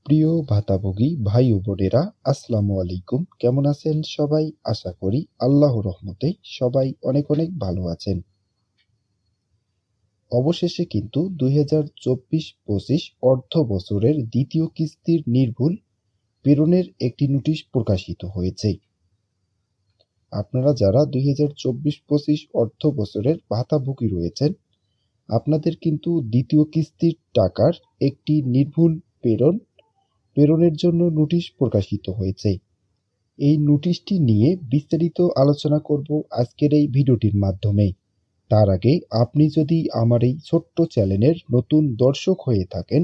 প্রিয় ভাতাভোগী ভাই ও বোনেরা, আসসালামু আলাইকুম। কেমন আছেন সবাই? আশা করি আল্লাহর রহমতে সবাই অনেক অনেক ভালো আছেন। অবশেষে কিন্তু 2024-25 অর্থ বছরের দ্বিতীয় কিস্তির নির্ভুল প্রেরণের একটি নোটিশ প্রকাশিত হয়েছে। আপনারা যারা 2024-25 অর্থ বছরের ভাতাভোগী রয়েছেন, আপনাদের কিন্তু দ্বিতীয় কিস্তির টাকার একটি নির্ভুল প্রেরণের জন্য নোটিশ প্রকাশিত হয়েছে। এই নোটিশটি নিয়ে বিস্তারিত আলোচনা করব আজকের এই ভিডিওটির মাধ্যমে। তার আগে আপনি যদি আমার এই ছোট্ট চ্যানেলের নতুন দর্শক হয়ে থাকেন,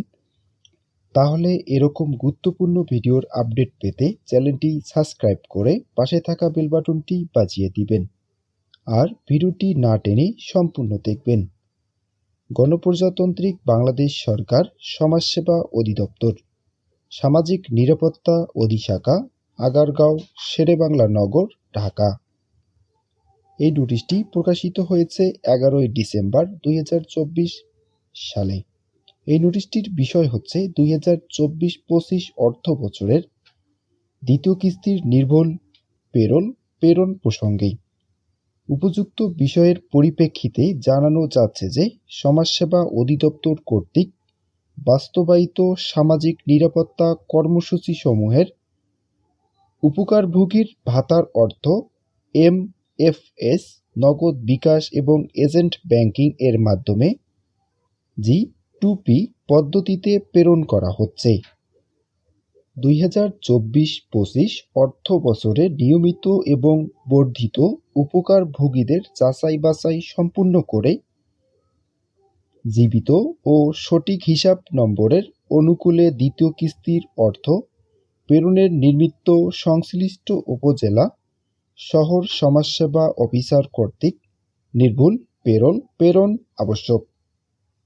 তাহলে এরকম গুরুত্বপূর্ণ ভিডিওর আপডেট পেতে চ্যানেলটি সাবস্ক্রাইব করে পাশে থাকা বেল বাটনটি বাজিয়ে দিবেন। আর ভিডিওটি না টেনে সম্পূর্ণ দেখবেন। গণপ্রজাতান্ত্রিক বাংলাদেশ সরকার সমাজসেবা অধিদপ্তর, সামাজিক নিরাপত্তা অধিশাখা, আগারগাঁও, শেরেবাংলা নগর, ঢাকা। এই নোটিশটি প্রকাশিত হয়েছে 11 ডিসেম্বর 2024 সালে। এই নোটিশটির বিষয় হচ্ছে 2024-25 অর্থ বছরের দ্বিতীয় কিস্তির নির্ভুল প্রেরণ প্রসঙ্গে। উপযুক্ত বিষয়ের পরিপ্রেক্ষিতে জানানো যাচ্ছে যে সমাজসেবা অধিদপ্তর কর্তৃক বাস্তবায়িত সামাজিক নিরাপত্তা কর্মসূচিসমূহের উপকারভোগীর ভাতার অর্থ MFS, নগদ বিকাশ এবং এজেন্ট ব্যাংকিং এর মাধ্যমে G2P পদ্ধতিতে প্রেরণ করা হচ্ছে। 2024-25 অর্থ বছরে নিয়মিত এবং বর্ধিত উপকারভোগীদের যাচাই বাছাই সম্পূর্ণ করে জীবিত ও সঠিক হিসাব নম্বরের অনুকূলে দ্বিতীয় কিস্তির অর্থ প্রেরণের নিমিত্ত সংশ্লিষ্ট উপজেলা শহর সমাজসেবা অফিসার কর্তৃক নির্ভুল প্রেরণ আবশ্যক।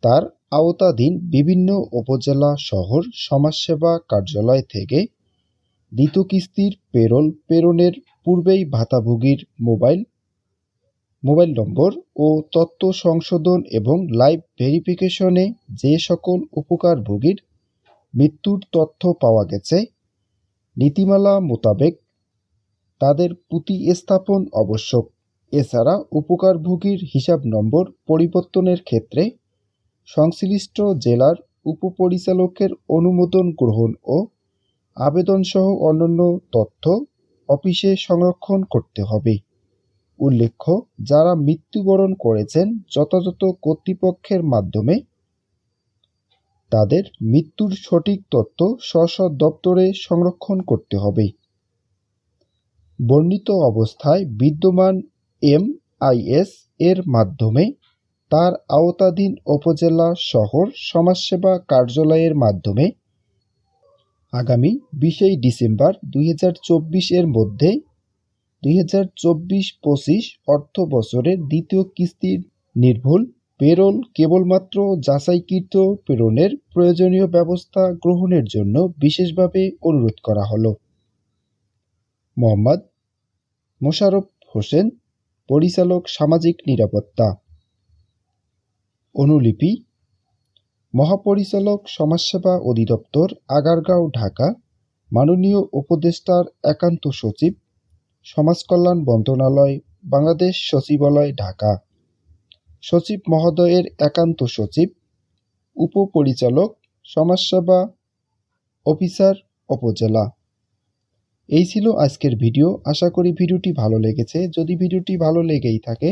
তার আওতাধীন বিভিন্ন উপজেলা শহর সমাজসেবা কার্যালয় থেকে দ্বিতীয় কিস্তির প্রেরণের পূর্বেই ভাতাভোগীর মোবাইল নম্বর ও তথ্য সংশোধন এবং লাইভ ভেরিফিকেশনে যে সকল উপকারভোগীর মৃত্যুর তথ্য পাওয়া গেছে, নীতিমালা মোতাবেক তাদের প্রতিস্থাপন আবশ্যক। এছাড়া উপকারভোগীর হিসাব নম্বর পরিবর্তনের ক্ষেত্রে সংশ্লিষ্ট জেলার উপপরিচালকের অনুমোদন গ্রহণ ও আবেদনসহ অন্যান্য তথ্য অফিসে সংরক্ষণ করতে হবে। উল্লেখ্য, যারা মৃত্যুবরণ করেছেন যথাযথ কর্তৃপক্ষের মাধ্যমে তাদের মৃত্যুর সঠিক তথ্য স্ব দপ্তরে সংরক্ষণ করতে হবে। বর্ণিত অবস্থায় বিদ্যমান MIS এর মাধ্যমে তার আওতাধীন উপজেলা শহর সমাজসেবা কার্যালয়ের মাধ্যমে আগামী 20 ডিসেম্বর 2024 এর মধ্যে 2024-25 অর্থ বছরের দ্বিতীয় কিস্তির নির্ভুল প্রেরণ কেবলমাত্র যাচাইকৃত প্রেরণের প্রয়োজনীয় ব্যবস্থা গ্রহণের জন্য বিশেষভাবে অনুরোধ করা হলো। মোহাম্মদ মোশাররফ হোসেন, পরিচালক সামাজিক নিরাপত্তা। অনুলিপি মহাপরিচালক সমাজসেবা অধিদপ্তর, আগারগাঁও, ঢাকা। মাননীয় উপদেষ্টার একান্ত সচিব, সমাজকল্যাণ মন্ত্রণালয়, বাংলাদেশ সচিবালয়, ঢাকা। সচিব মহোদয়ের একান্ত সচিব, উপপরিচালক সমাজসেবা অফিসার, উপজেলা। এই ছিল আজকের ভিডিও। আশা করি ভিডিওটি ভালো লেগেছে। যদি ভিডিওটি ভালো লেগেই থাকে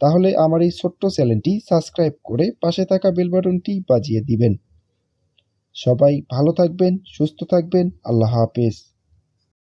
তাহলে আমার এই ছোট্ট চ্যানেলটি সাবস্ক্রাইব করে পাশে থাকা বেল বাটনটি বাজিয়ে দিবেন। সবাই ভালো থাকবেন, সুস্থ থাকবেন। আল্লাহ হাফেজ।